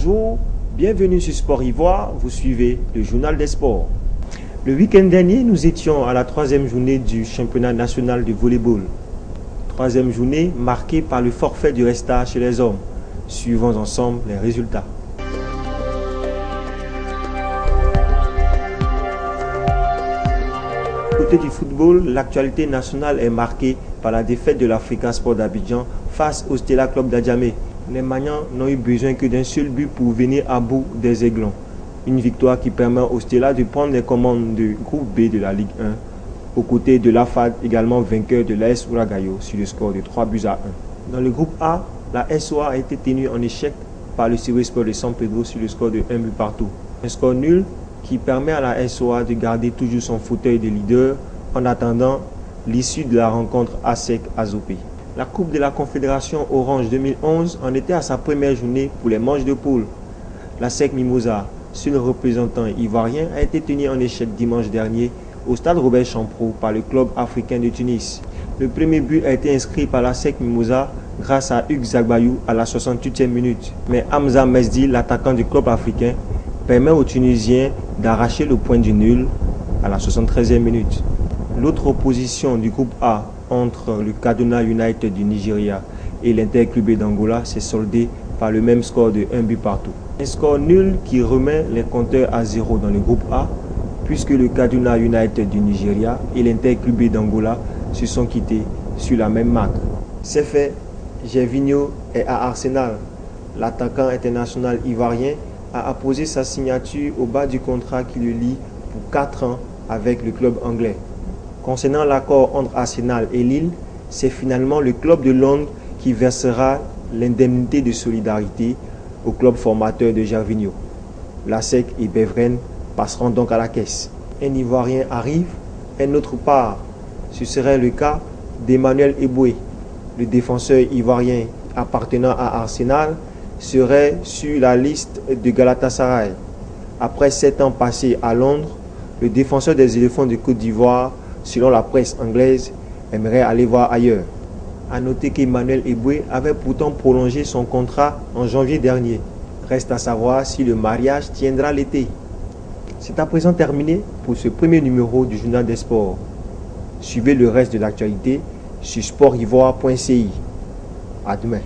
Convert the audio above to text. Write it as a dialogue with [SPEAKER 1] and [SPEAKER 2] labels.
[SPEAKER 1] Bonjour, bienvenue sur Sport Ivoire, vous suivez le journal des sports. Le week-end dernier, nous étions à la troisième journée du championnat national de volleyball. Troisième journée marquée par le forfait du Resta chez les hommes. Suivons ensemble les résultats. Côté du football, l'actualité nationale est marquée par la défaite de l'Africa Sport d'Abidjan face au Stella Club d'Adjamé. Les Magnans n'ont eu besoin que d'un seul but pour venir à bout des Aiglons. Une victoire qui permet au Stella de prendre les commandes du groupe B de la Ligue 1, aux côtés de l'AFAD, également vainqueur de l'AS Ouragayo sur le score de 3-1. Dans le groupe A, la SOA a été tenue en échec par le Civis Sport de San Pedro sur le score de 1-1. Un score nul qui permet à la SOA de garder toujours son fauteuil de leader en attendant l'issue de la rencontre ASEC-Azopé. La Coupe de la Confédération Orange 2011 en était à sa première journée pour les manches de poule. La SEC Mimosa, seul représentant ivoirien, a été tenu en échec dimanche dernier au stade Robert Champrou par le club africain de Tunis. Le premier but a été inscrit par la SEC Mimosa grâce à Hugues Zagbayou à la 68e minute. Mais Hamza Mesdi, l'attaquant du club africain, permet aux Tunisiens d'arracher le point du nul à la 73e minute. L'autre opposition du groupe A entre le Kaduna United du Nigeria et l'Interclubé d'Angola s'est soldée par le même score de 1-1. Un score nul qui remet les compteurs à 0 dans le groupe A, puisque le Kaduna United du Nigeria et l'Interclubé d'Angola se sont quittés sur la même marque. C'est fait, Gervinho est à Arsenal. L'attaquant international ivoirien a apposé sa signature au bas du contrat qui le lie pour 4 ans avec le club anglais. Concernant l'accord entre Arsenal et Lille, c'est finalement le club de Londres qui versera l'indemnité de solidarité au club formateur de Gervinho. La SEC et Beveren passeront donc à la caisse. Un Ivoirien arrive, un autre part. Ce serait le cas d'Emmanuel Eboué. Le défenseur ivoirien appartenant à Arsenal serait sur la liste de Galatasaray. Après 7 ans passés à Londres, le défenseur des éléphants de Côte d'Ivoire, selon la presse anglaise, aimerait aller voir ailleurs. A noter qu'Emmanuel Eboué avait pourtant prolongé son contrat en janvier dernier. Reste à savoir si le mariage tiendra l'été. C'est à présent terminé pour ce premier numéro du Journal des Sports. Suivez le reste de l'actualité sur sportivoire.ci. À demain.